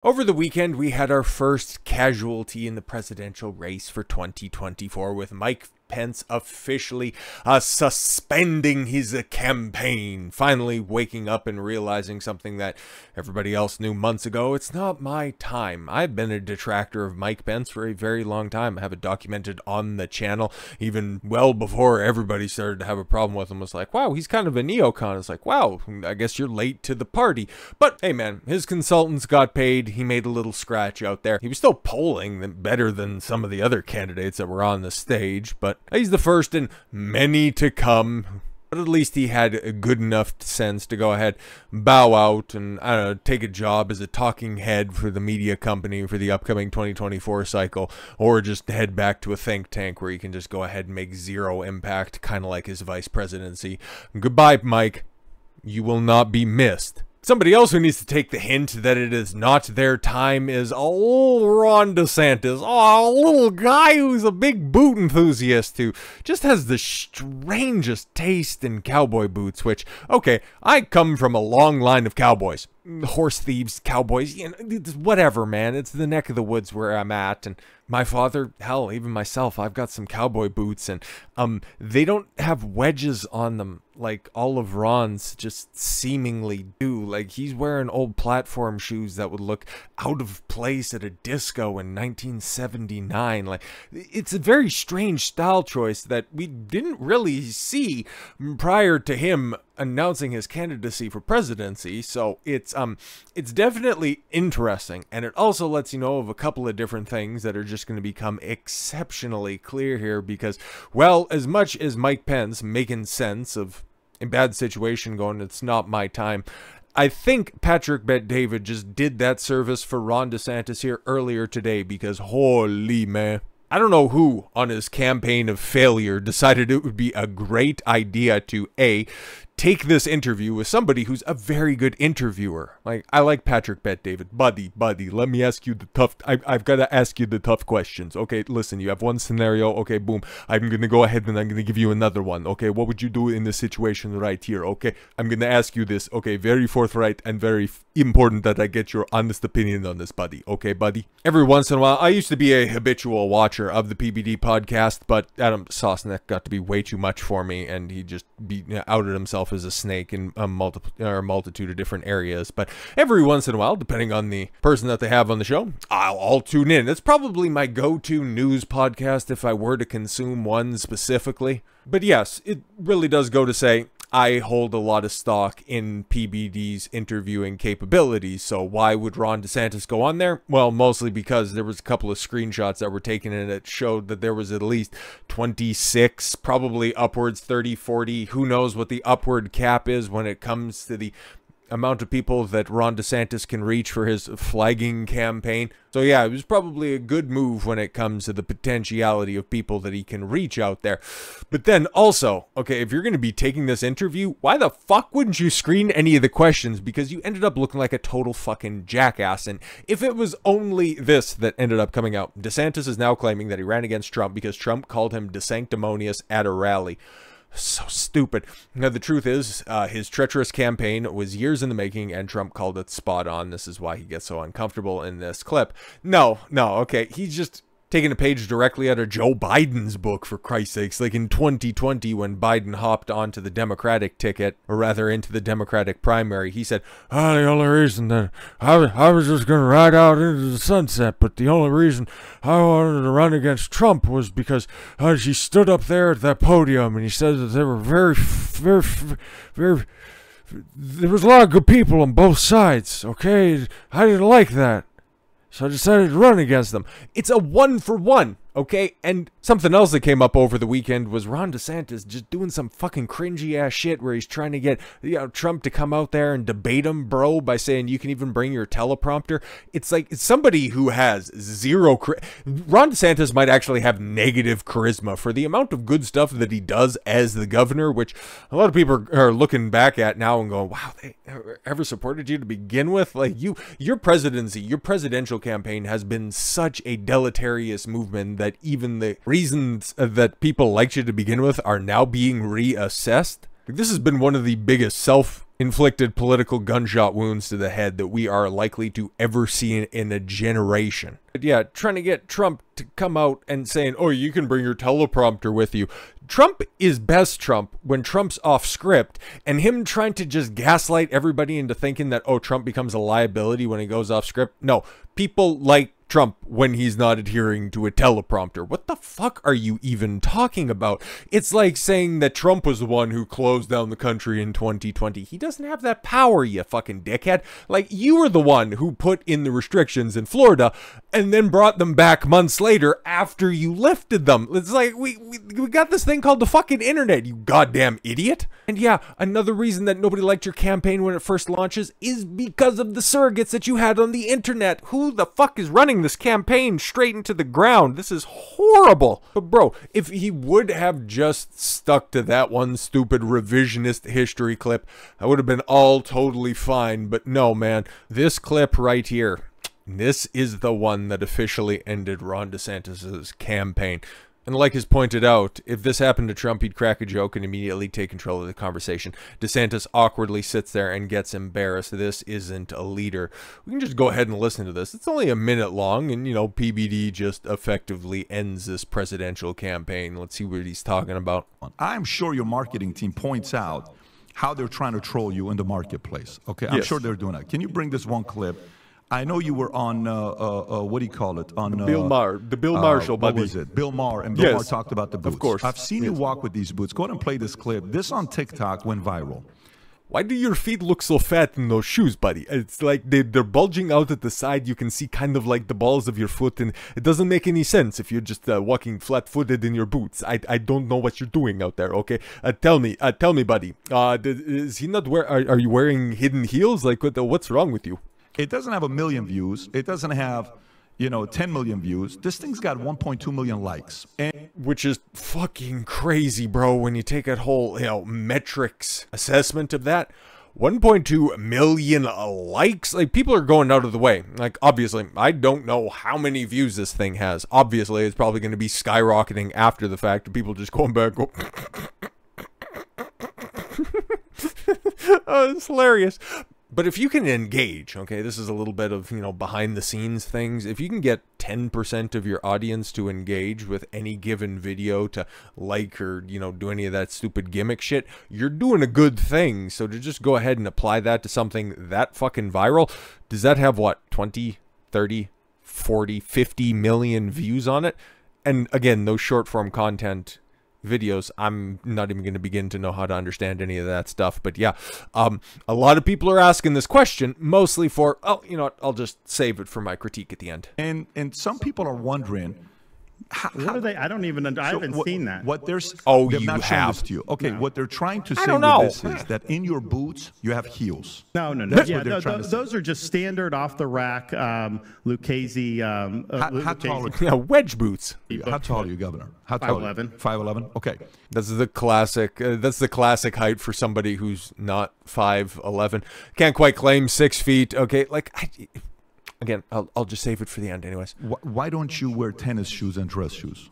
Over the weekend, we had our first casualty in the presidential race for 2024 with Mike Pence officially suspending his campaign, finally waking up and realizing something that everybody else knew months ago. It's not my time. I've been a detractor of Mike Pence for a very long time. I have it documented on the channel, even well before everybody started to have a problem with him. Was like, wow, he's kind of a neocon. It's like, wow, I guess you're late to the party. But hey man, his consultants got paid. He made a little scratch out there. He was still polling better than some of the other candidates that were on the stage, but he's the first in many to come. But at least he had good enough sense to go ahead, bow out, and I don't know, take a job as a talking head for the media company for the upcoming 2024 cycle, or just head back to a think tank where he can just go ahead and make zero impact, kind of like his vice presidency. Goodbye, Mike. You will not be missed. Somebody else who needs to take the hint that it is not their time is old Ron DeSantis. Oh, a little guy who's a big boot enthusiast who just has the strangest taste in cowboy boots, which, okay, I come from a long line of cowboys. Horse thieves, cowboys, you know, whatever, man. It's the neck of the woods where I'm at, and my father, hell, even myself, I've got some cowboy boots, and they don't have wedges on them like all of Ron's just seemingly do. Like, he's wearing old platform shoes that would look out of place at a disco in 1979. Like, it's a very strange style choice that we didn't really see prior to him announcing his candidacy for presidency. So it's definitely interesting, and it also lets you know of a couple of different things that are just going to become exceptionally clear here, because, well, as much as Mike Pence making sense of a bad situation going, it's not my time, I think Patrick BetDavid just did that service for Ron DeSantis here earlier today, because holy man, I don't know who on his campaign of failure decided it would be a great idea to take this interview with somebody who's a very good interviewer. Like, I like Patrick BetDavid. Buddy, let me ask you the tough, I've got to ask you the tough questions. Okay, listen, you have one scenario. Okay, boom. I'm going to go ahead and I'm going to give you another one. Okay, what would you do in this situation right here? Okay, I'm going to ask you this. Okay, very forthright and very important that I get your honest opinion on this, buddy. Okay, buddy? Every once in a while, I used to be a habitual watcher of the PBD podcast, but Adam Sosnick got to be way too much for me, and he just outed himself as a snake in a multitude of different areas. But every once in a while, depending on the person that they have on the show, I'll tune in. It's probably my go-to news podcast if I were to consume one specifically. But yes, it really does go to say, I hold a lot of stock in PBD's interviewing capabilities, so why would Ron DeSantis go on there? Well, mostly because there was a couple of screenshots that were taken and it showed that there was at least 26, probably upwards 30, 40, who knows what the upward cap is when it comes to the amount of people that Ron DeSantis can reach for his flagging campaign. So yeah, it was probably a good move when it comes to the potentiality of people that he can reach out there. But then also, okay, if you're going to be taking this interview, why the fuck wouldn't you screen any of the questions? Because you ended up looking like a total fucking jackass. And if it was only this that ended up coming out, DeSantis is now claiming that he ran against Trump because Trump called him DeSanctimonious at a rally. So stupid. Now, the truth is, his treacherous campaign was years in the making, and Trump called it spot on. This is why he gets so uncomfortable in this clip. No, okay, he's just taking a page directly out of Joe Biden's book, for Christ's sakes. Like in 2020, when Biden hopped onto the Democratic ticket, or rather into the Democratic primary, he said, the only reason that I was just going to ride out into the sunset, but the only reason I wanted to run against Trump was because she stood up there at that podium and he said that there were very, there was a lot of good people on both sides, okay? I didn't like that, so I decided to run against them. It's a 1-for-1, okay? And something else that came up over the weekend was Ron DeSantis just doing some fucking cringy ass shit where he's trying to get Trump to come out there and debate him, bro, by saying you can even bring your teleprompter. It's like, it's somebody who has zero Ron DeSantis might actually have negative charisma for the amount of good stuff that he does as the governor, which a lot of people are looking back at now and going, wow, they ever supported you to begin with? Like, your presidency, your presidential campaign has been such a deleterious movement that even the reasons that people liked you to begin with are now being reassessed. This has been one of the biggest inflicted political gunshot wounds to the head that we are likely to ever see in a generation. But yeah, trying to get Trump to come out and saying, oh, you can bring your teleprompter with you. Trump is best Trump when Trump's off script, and him trying to just gaslight everybody into thinking that, oh, Trump becomes a liability when he goes off script. No, people like Trump when he's not adhering to a teleprompter. What the fuck are you even talking about? It's like saying that Trump was the one who closed down the country in 2020. He doesn't have that power, you fucking dickhead. Like, you were the one who put in the restrictions in Florida and then brought them back months later after you lifted them. It's like, we got this thing called the fucking internet, you goddamn idiot. And yeah, another reason that nobody liked your campaign when it first launches is because of the surrogates that you had on the internet. Who the fuck is running this campaign straight into the ground? This is horrible. But bro, if he would have just stuck to that one stupid revisionist history clip, I would have been all totally fine. But no, man, this clip right here, this is the one that officially ended Ron DeSantis' campaign. And like is pointed out, if this happened to Trump, he'd crack a joke and immediately take control of the conversation. DeSantis awkwardly sits there and gets embarrassed. This isn't a leader. We can just go ahead and listen to this. It's only a minute long, and, you know, PBD just effectively ends this presidential campaign. Let's see what he's talking about. I'm sure your marketing team points out how they're trying to troll you in the marketplace. Okay, I'm sure they're doing that. Can you bring this one clip? I know you were on, what do you call it? On Bill Maher, the Bill Maher show, buddy. What was it? Bill Maher, and Bill Maher talked about the boots. Of course. I've seen you walk with these boots. Go ahead and play this clip. This on TikTok went viral. Why do your feet look so fat in those shoes, buddy? It's like they're bulging out at the side. You can see kind of like the balls of your foot, and it doesn't make any sense if you're just walking flat-footed in your boots. I don't know what you're doing out there, okay? Tell me, buddy. Is he not are you wearing hidden heels? Like, what's wrong with you? It doesn't have 1 million views. It doesn't have, 10 million views. This thing's got 1.2 million likes. Which is fucking crazy, bro, when you take a whole, metrics assessment of that. 1.2 million likes? Like, people are going out of the way. Like, obviously, I don't know how many views this thing has. Obviously, it's probably going to be skyrocketing after the fact, and people just going back, go... Oh, it's hilarious. But if you can engage, okay, this is a little bit of, behind the scenes things. If you can get 10% of your audience to engage with any given video, to like or, do any of that stupid gimmick shit, you're doing a good thing. So to just go ahead and apply that to something that fucking viral, does that have what, 20, 30, 40, 50 million views on it? And again, those short form content videos, I'm not even going to begin to know how to understand any of that stuff. But yeah, a lot of people are asking this question, mostly for, oh, you know what, I'll just save it for my critique at the end. And some people are wondering, what are they? I don't even. I haven't seen that. What there's? Oh, you have. This to you. Okay, no. What they're trying to say with this is that in your boots you have heels. No. Yeah, those are just standard off the rack, Lucchese. How tall are you? Yeah, wedge boots. How tall are you, Governor? How tall? 5'11". 5'11". Okay. That's the classic. That's the classic height for somebody who's not 5'11". Can't quite claim 6 feet. Okay, like. Again, I'll just save it for the end anyways. Why don't you wear tennis shoes and dress shoes?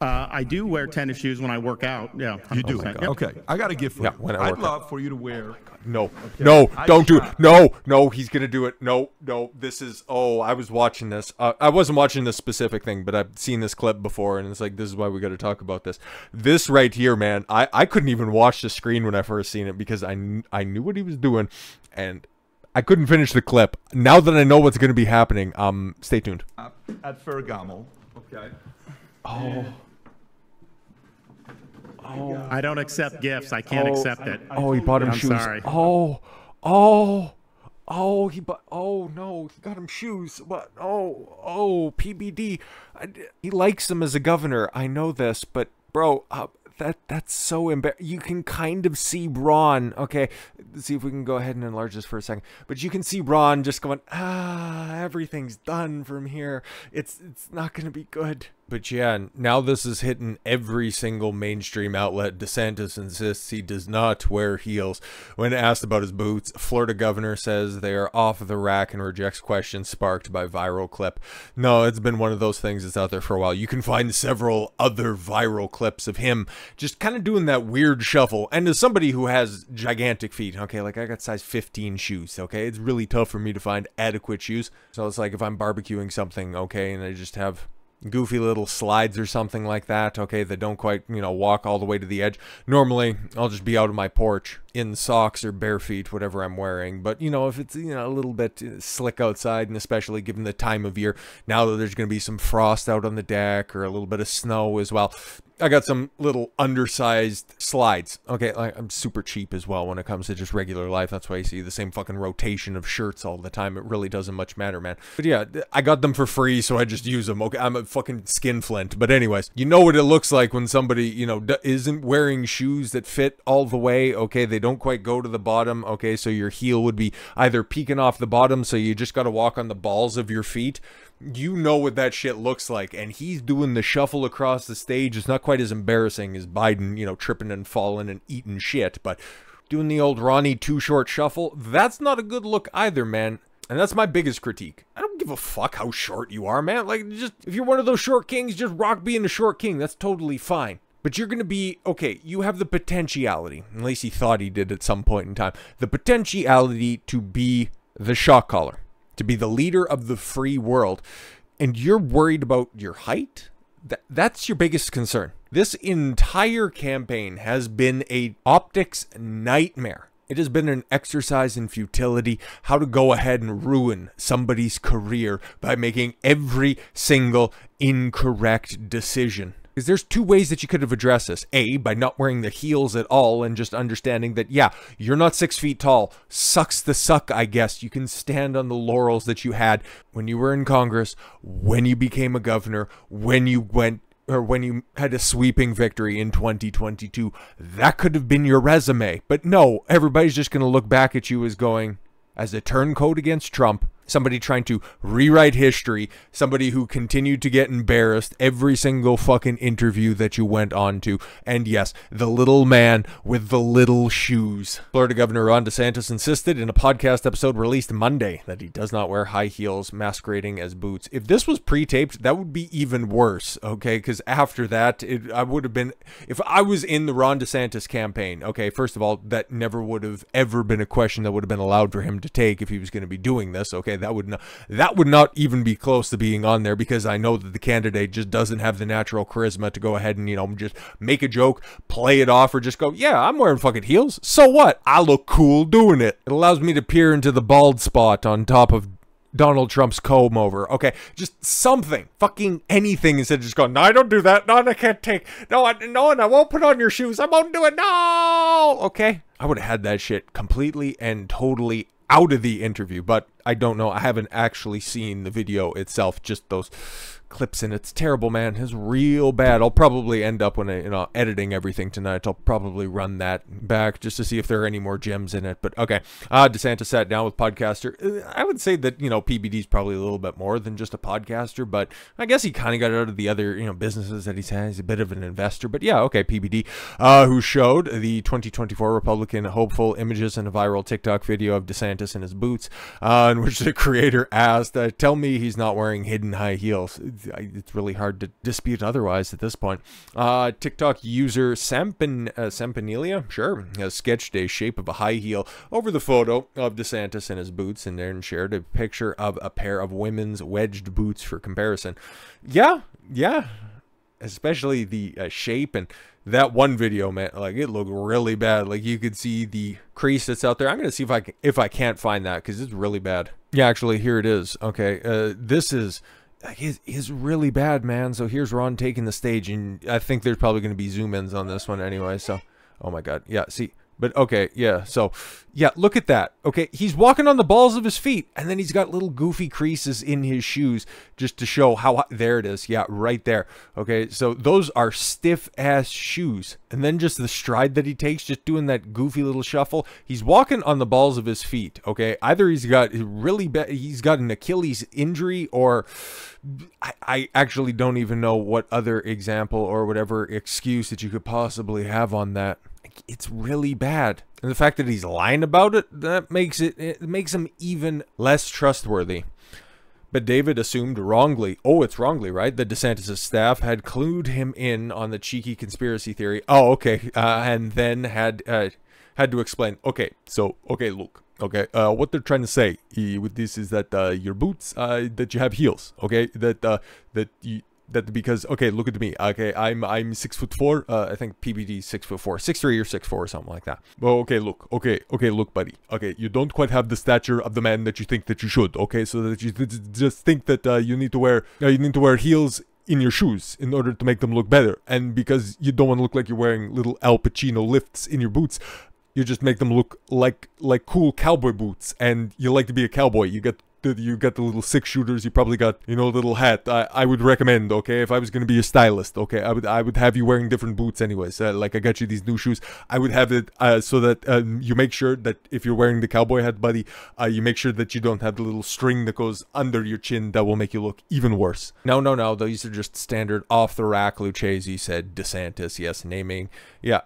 I do wear tennis shoes when I work out. Yeah. You do? Yep. Okay. I got a gift for you. I'd love for you to wear. No. No, don't do it. No, he's going to do it. No. This is, I was watching this. I wasn't watching this specific thing, but I've seen this clip before, and it's like, this is why we got to talk about this. This right here, man, I couldn't even watch the screen when I first seen it because I knew what he was doing, and I couldn't finish the clip. Now that I know what's going to be happening, stay tuned. At Ferragamo. Okay. Oh. I don't accept gifts. I can't accept it. He bought him shoes. Sorry. He bought. Oh no, he got him shoes. What? PBD. He likes him as a governor. I know this, but bro, that's so embarrassing. You can kind of see Ron. Okay, let's see if we can go ahead and enlarge this for a second. But you can see Ron just going, everything's done from here. It's not gonna be good. But yeah, now this is hitting every single mainstream outlet. DeSantis insists he does not wear heels when asked about his boots. Florida governor says they are off the rack and rejects questions sparked by viral clip. No, it's been one of those things that's out there for a while. You can find several other viral clips of him just kind of doing that weird shuffle. And as somebody who has gigantic feet, okay, like I got size 15 shoes, okay, it's really tough for me to find adequate shoes. So it's like if I'm barbecuing something, okay, and I just have goofy little slides or something like that, okay, that don't quite, you know, walk all the way to the edge. Normally, I'll just be out on my porch in socks or bare feet, whatever I'm wearing. But, you know, if it's, you know, a little bit slick outside, and especially given the time of year, now that there's going to be some frost out on the deck or a little bit of snow as well, I got some little undersized slides. Okay, like, I'm super cheap as well when it comes to just regular life. That's why you see the same fucking rotation of shirts all the time. It really doesn't much matter, man. But yeah, I got them for free, so I just use them. Okay, I'm a fucking skinflint. But anyways, you know what it looks like when somebody, you know, isn't wearing shoes that fit all the way. Okay, they don't quite go to the bottom. Okay, so your heel would be either peeking off the bottom, so you just got to walk on the balls of your feet. You know what that shit looks like, and he's doing the shuffle across the stage. It's not quite as embarrassing as Biden, you know, tripping and falling and eating shit, but doing the old Ronnie Too Short shuffle, that's not a good look either, man. And that's my biggest critique. I don't give a fuck how short you are, man. Like, just, if you're one of those short kings, just rock being a short king. That's totally fine. But you're going to be, okay, you have the potentiality, at least he thought he did at some point in time, the potentiality to be the shot caller, to be the leader of the free world, and you're worried about your height? That's your biggest concern. This entire campaign has been a optics nightmare. It has been an exercise in futility, how to go ahead and ruin somebody's career by making every single incorrect decision. Because there's two ways that you could have addressed this. A, by not wearing the heels at all and just understanding that, yeah, you're not 6 feet tall. Sucks to suck, I guess. You can stand on the laurels that you had when you were in Congress, when you became a governor, when you went, or when you had a sweeping victory in 2022. That could have been your resume. But no, everybody's just going to look back at you as going, as a turncoat against Trump, somebody trying to rewrite history, somebody who continued to get embarrassed every single fucking interview that you went on to, and yes, the little man with the little shoes. Florida Governor Ron DeSantis insisted in a podcast episode released Monday that he does not wear high heels masquerading as boots. If this was pre-taped, that would be even worse, okay? Because after that, I would have been, if I was in the Ron DeSantis campaign, okay, first of all, that never would have ever been a question that would have been allowed for him to take if he was going to be doing this, okay? That would not even be close to being on there, because I know that the candidate just doesn't have the natural charisma to go ahead and, you know, just make a joke, play it off, or just go, yeah, I'm wearing fucking heels. So what? I look cool doing it. It allows me to peer into the bald spot on top of Donald Trump's comb over. Okay, just something, fucking anything, instead of just going, no, I don't do that. No, I can't take. No, and I won't put on your shoes. I won't do it. No. Okay, I would have had that shit completely and totally out of the interview, but I don't know. I haven't actually seen the video itself, just those clips, and it's terrible, man. It's real bad. I'll probably end up when editing everything tonight, I'll probably run that back just to see if there are any more gems in it. But okay, DeSantis sat down with podcaster. I would say that, you know, PBD is probably a little bit more than just a podcaster, but I guess he kind of got out of the other, you know, businesses that he's had. He's a bit of an investor, but yeah, okay, PBD, who showed the 2024 Republican hopeful images in a viral TikTok video of DeSantis in his boots, in which the creator asked, tell me he's not wearing hidden high heels. It's really hard to dispute otherwise at this point. TikTok user Sampanilia, sure, has sketched a shape of a high heel over the photo of DeSantis in his boots, and then shared a picture of a pair of women's wedged boots for comparison. Yeah, especially the shape, and that one video, man, like, it looked really bad. Like, you could see the crease that's out there. I'm gonna see if I can't find that, because it's really bad. Yeah, actually, here it is. Okay, this is really bad, man. So here's Ron taking the stage, and I think there's probably going to be zoom ins on this one anyway. So, oh my god, yeah, see, But okay, yeah, so, yeah, look at that. Okay, he's walking on the balls of his feet, and then he's got little goofy creases in his shoes just to show how, there it is, yeah, right there. Okay, so those are stiff-ass shoes. And then just the stride that he takes, just doing that goofy little shuffle. He's walking on the balls of his feet, okay? Either he's got really bad, he's got an Achilles injury, or I actually don't even know what other example or whatever excuse that you could possibly have on that. It's really bad. And the fact that he's lying about it, that makes it makes him even less trustworthy. BetDavid assumed wrongly, it's wrongly, right, that DeSantis' staff had clued him in on the cheeky conspiracy theory. Oh, okay, and then had to explain. Okay, so, okay, look, okay, what they're trying to say with this is that your boots, that you have heels, okay, that because, okay, look at me, okay, I'm 6'4", I think PBD 6'4", 6'3" or 6'4", or something like that. Well, okay, look, okay, look, buddy, okay, you don't quite have the stature of the man that you think that you should, okay, so that you just think that you need to wear heels in your shoes in order to make them look better, and because you don't want to look like you're wearing little Al Pacino lifts in your boots, you just make them look like cool cowboy boots, and you like to be a cowboy. You got the little 6-shooters, you probably got, you know, a little hat. I would recommend, okay, if I was going to be a stylist, okay, I would have you wearing different boots anyways. Like, I got you these new shoes. I would have it so that you make sure that if you're wearing the cowboy hat, buddy, you make sure that you don't have the little string that goes under your chin. That will make you look even worse. No, these are just standard off-the-rack Lucchese, said DeSantis. Yes,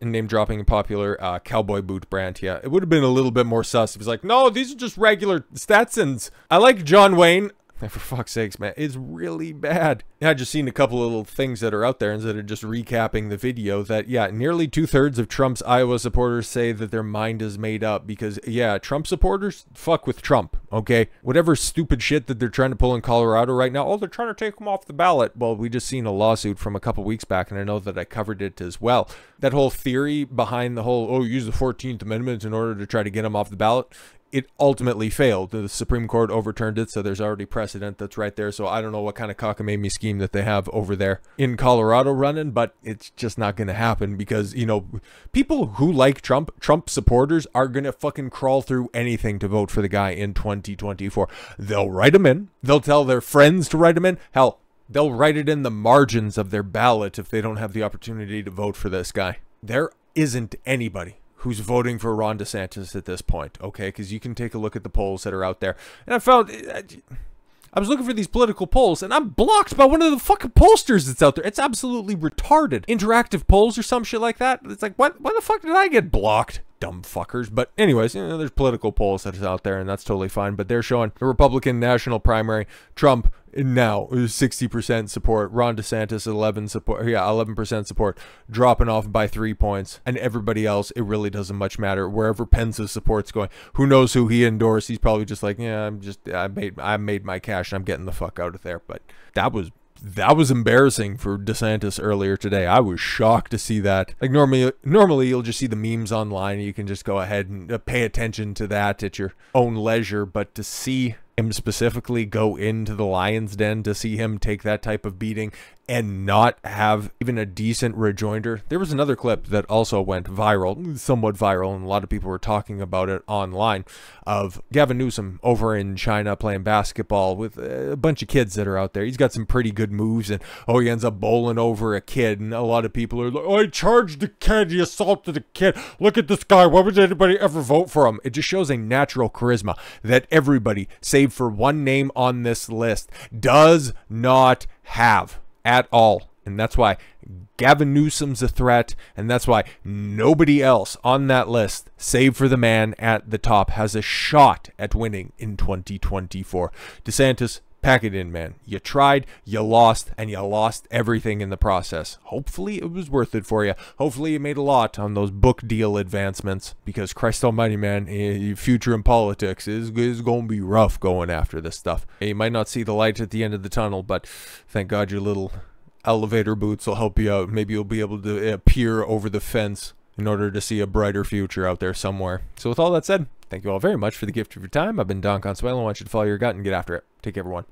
name-dropping a popular cowboy boot brand. Yeah, it would have been a little bit more sus if he's like, no, these are just regular Stetsons. I like John Wayne. For fuck's sakes, man, it's really bad. Yeah, I just seen a couple of little things that are out there instead of just recapping the video that, yeah, nearly 2/3 of Trump's Iowa supporters say that their mind is made up because, yeah, Trump supporters, fuck with Trump, okay? Whatever stupid shit that they're trying to pull in Colorado right now, they're trying to take him off the ballot. Well, we just seen a lawsuit from a couple weeks back, and I know that I covered it as well. That whole theory behind the whole, use the 14th Amendment in order to try to get him off the ballot, it ultimately failed. The Supreme Court overturned it, so there's already precedent that's right there. So I don't know what kind of cockamamie scheme that they have over there in Colorado running, but it's just not going to happen because, you know, people who like Trump supporters are going to fucking crawl through anything to vote for the guy in 2024. They'll write him in. They'll tell their friends to write him in. Hell, they'll write it in the margins of their ballot if they don't have the opportunity to vote for this guy. There isn't anybody who's voting for Ron DeSantis at this point, okay? Because you can take a look at the polls that are out there. And I found, I was looking for these political polls, and I'm blocked by one of the fucking pollsters that's out there. It's absolutely retarded. Interactive polls or some shit like that. It's like, why the fuck did I get blocked? Dumb fuckers. But anyways, you know, there's political polls that's out there, and that's totally fine. But they're showing the Republican national primary, Trump now 60% support, Ron DeSantis 11% support, dropping off by 3 points, and everybody else, it really doesn't much matter. Wherever Pence's support's going, who knows who he endorsed? He's probably just like, yeah, I made my cash and I'm getting the fuck out of there. But that was embarrassing for DeSantis earlier today. I was shocked to see that. Like normally you'll just see the memes online. You can just go ahead and pay attention to that at your own leisure. But to see him specifically go into the lion's den, to see him take that type of beating and not have even a decent rejoinder. There was another clip that also went viral, somewhat viral, and a lot of people were talking about it online, of Gavin Newsom over in China playing basketball with a bunch of kids that are out there. He's got some pretty good moves, and he ends up bowling over a kid, and a lot of people are like, I charged the kid, he assaulted the kid, look at this guy, why would anybody ever vote for him? It just shows a natural charisma that everybody, save for one name on this list, does not have at all. And that's why Gavin Newsom's a threat, and that's why nobody else on that list, save for the man at the top, has a shot at winning in 2024. DeSantis, pack it in, man. You tried, you lost, and you lost everything in the process. Hopefully it was worth it for you. Hopefully you made a lot on those book deal advancements, because Christ almighty, man, your future in politics is going to be rough going after this stuff. You might not see the light at the end of the tunnel, but thank God your little elevator boots will help you out. Maybe you'll be able to peer over the fence in order to see a brighter future out there somewhere. So with all that said, thank you all very much for the gift of your time. I've been Don Consuelo. I want you to follow your gut and get after it. Take care, everyone.